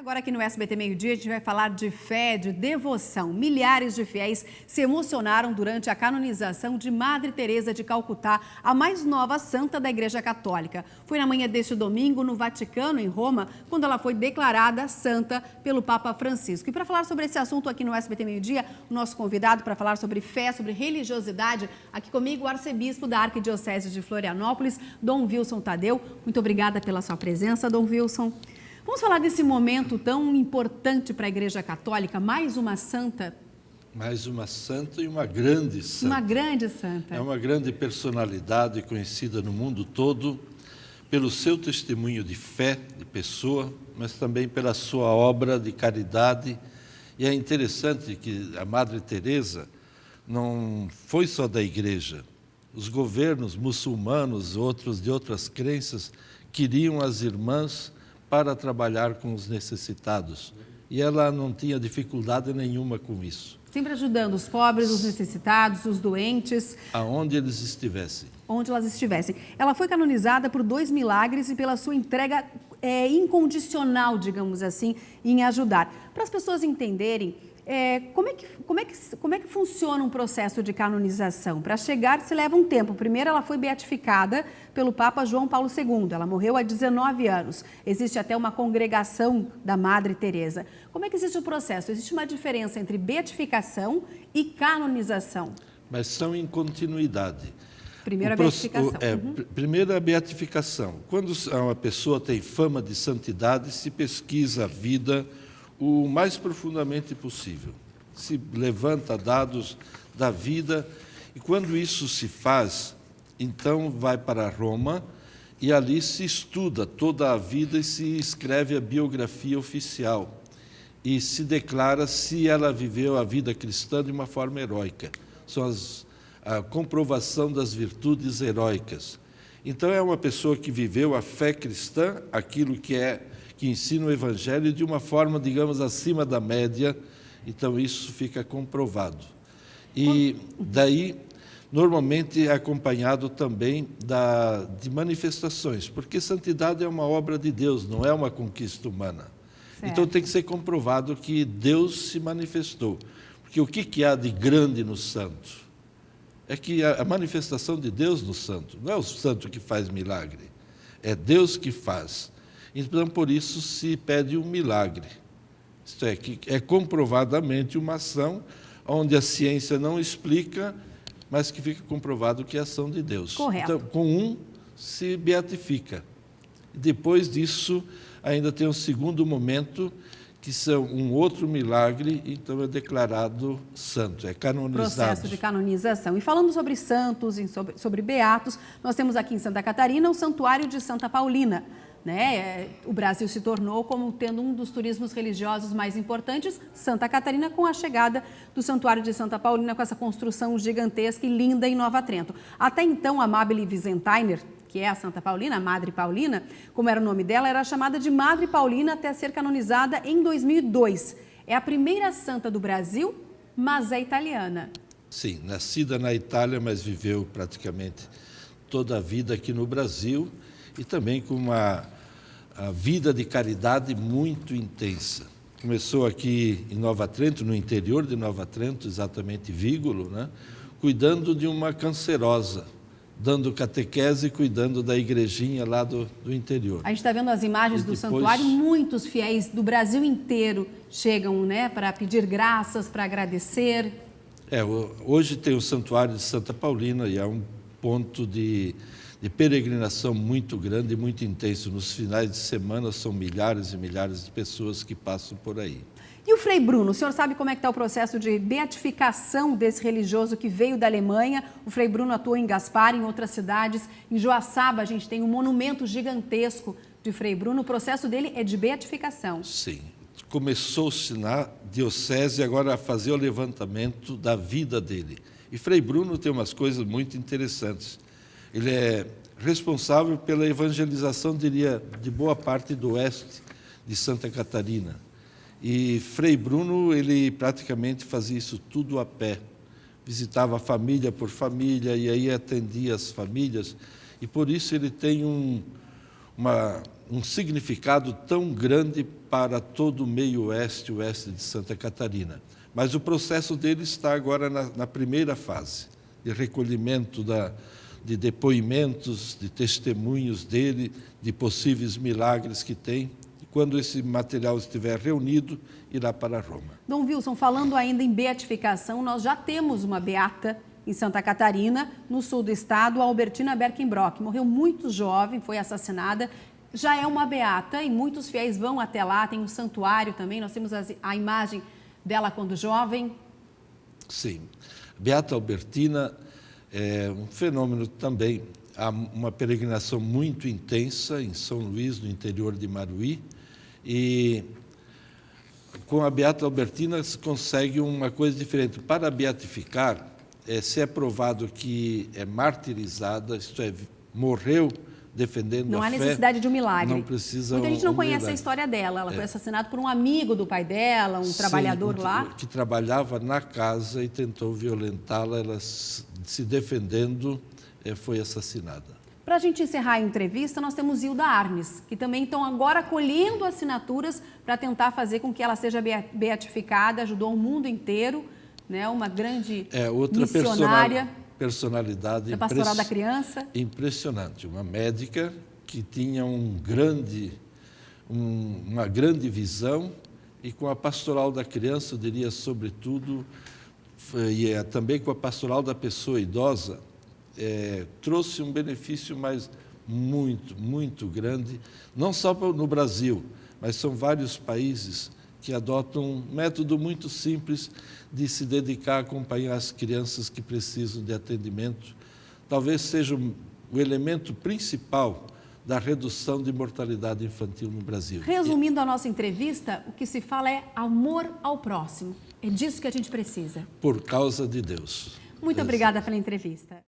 Agora aqui no SBT Meio Dia a gente vai falar de fé, de devoção. Milhares de fiéis se emocionaram durante a canonização de Madre Teresa de Calcutá, a mais nova santa da Igreja Católica. Foi na manhã deste domingo no Vaticano, em Roma, quando ela foi declarada santa pelo Papa Francisco. E para falar sobre esse assunto aqui no SBT Meio Dia, o nosso convidado para falar sobre fé, sobre religiosidade, aqui comigo o arcebispo da Arquidiocese de Florianópolis, Dom Wilson Tadeu. Muito obrigada pela sua presença, Dom Wilson. Vamos falar desse momento tão importante para a Igreja Católica, mais uma santa? Mais uma santa e uma grande santa. Uma grande santa. É uma grande personalidade conhecida no mundo todo pelo seu testemunho de fé, de pessoa, mas também pela sua obra de caridade. E é interessante que a Madre Teresa não foi só da Igreja. Os governos muçulmanos, outros de outras crenças, queriam as irmãs para trabalhar com os necessitados. E ela não tinha dificuldade nenhuma com isso. Sempre ajudando os pobres, os necessitados, os doentes. Aonde eles estivessem. Onde elas estivessem. Ela foi canonizada por 2 milagres e pela sua entrega incondicional, digamos assim, em ajudar. Para as pessoas entenderem, como é que funciona um processo de canonização? Para chegar, se leva um tempo. Primeiro, ela foi beatificada pelo Papa João Paulo II. Ela morreu há 19 anos. Existe até uma congregação da Madre Teresa. Como é que existe o processo? Existe uma diferença entre beatificação e canonização? Mas são em continuidade. Primeiro a beatificação. Primeiro a beatificação. Quando uma pessoa tem fama de santidade, se pesquisa a vida o mais profundamente possível. Se levanta dados da vida e quando isso se faz, então vai para Roma e ali se estuda toda a vida e se escreve a biografia oficial e se declara se ela viveu a vida cristã de uma forma heróica. São a comprovação das virtudes heróicas. Então é uma pessoa que viveu a fé cristã, aquilo que ensina o Evangelho de uma forma, digamos, acima da média, então isso fica comprovado. E daí, normalmente é acompanhado também de manifestações, porque santidade é uma obra de Deus, não é uma conquista humana. Certo. Então tem que ser comprovado que Deus se manifestou. Porque o que há de grande no santo? É que a manifestação de Deus no santo, não é o santo que faz milagre, é Deus que faz. Então, por isso, se pede um milagre. Isto é, que é comprovadamente uma ação onde a ciência não explica, mas que fica comprovado que é ação de Deus. Correto. Então, com um, se beatifica. Depois disso, ainda tem um segundo momento, que são um outro milagre, então é declarado santo, é canonizado. Processo de canonização. E falando sobre santos, sobre beatos, nós temos aqui em Santa Catarina o Santuário de Santa Paulina. O Brasil se tornou como tendo um dos turismos religiosos mais importantes, Santa Catarina, com a chegada do Santuário de Santa Paulina, com essa construção gigantesca e linda em Nova Trento. Até então, a Amabile Visentainer, que é a Santa Paulina, a Madre Paulina, como era o nome dela, era chamada de Madre Paulina até ser canonizada em 2002. É a primeira santa do Brasil, mas é italiana. Sim, nascida na Itália, mas viveu praticamente toda a vida aqui no Brasil e também com uma vida de caridade muito intensa. Começou aqui em Nova Trento, no interior de Nova Trento, exatamente Vígolo, cuidando de uma cancerosa, dando catequese e cuidando da igrejinha lá do interior. A gente está vendo as imagens do santuário, muitos fiéis do Brasil inteiro chegam para pedir graças, para agradecer. Hoje tem o Santuário de Santa Paulina e é um ponto de peregrinação muito grande e muito intenso. Nos finais de semana são milhares e milhares de pessoas que passam por aí. E o Frei Bruno, o senhor sabe como é que está o processo de beatificação desse religioso que veio da Alemanha? O Frei Bruno atuou em Gaspar, em outras cidades. Em Joaçaba a gente tem um monumento gigantesco de Frei Bruno. O processo dele é de beatificação. Sim. Começou-se na diocese agora a fazer o levantamento da vida dele. E Frei Bruno tem umas coisas muito interessantes. Ele é responsável pela evangelização, diria, de boa parte do oeste de Santa Catarina. E Frei Bruno, ele praticamente fazia isso tudo a pé. Visitava família por família e aí atendia as famílias. E por isso ele tem uma um significado tão grande para todo o meio oeste e oeste de Santa Catarina. Mas o processo dele está agora na primeira fase, de recolhimento de depoimentos, de testemunhos dele, de possíveis milagres que tem. E quando esse material estiver reunido, irá para Roma. Dom Wilson, falando ainda em beatificação, nós já temos uma beata em Santa Catarina, no sul do estado, a Albertina Berkenbrock. Morreu muito jovem, foi assassinada. Já é uma beata e muitos fiéis vão até lá, tem um santuário também. Nós temos a imagem dela quando jovem. Sim. Beata Albertina é um fenômeno também. Há uma peregrinação muito intensa em São Luís, no interior de Maruí, e com a Beata Albertina se consegue uma coisa diferente. Para beatificar, se é provado que é martirizada, isto é, morreu defendendo a fé. Não há necessidade de um milagre. Não precisa. Muita gente não conhece a história dela. Ela foi assassinada por um amigo do pai dela, um trabalhador lá. Que trabalhava na casa e tentou violentá-la. Ela, se defendendo, foi assassinada. Para a gente encerrar a entrevista, nós temos Hilda Arnes, que também estão agora colhendo assinaturas para tentar fazer com que ela seja beatificada. Ajudou o mundo inteiro, né? Uma grande missionária. Personalidade da Pastoral da Criança. Impressionante, uma médica que tinha uma grande visão e com a Pastoral da Criança, eu diria sobretudo, e também com a Pastoral da Pessoa Idosa, trouxe um benefício muito grande, não só no Brasil, mas são vários países que adotam um método muito simples de se dedicar a acompanhar as crianças que precisam de atendimento. Talvez seja o elemento principal da redução de mortalidade infantil no Brasil. Resumindo a nossa entrevista, o que se fala é amor ao próximo. É disso que a gente precisa. Por causa de Deus. Muito obrigada pela entrevista.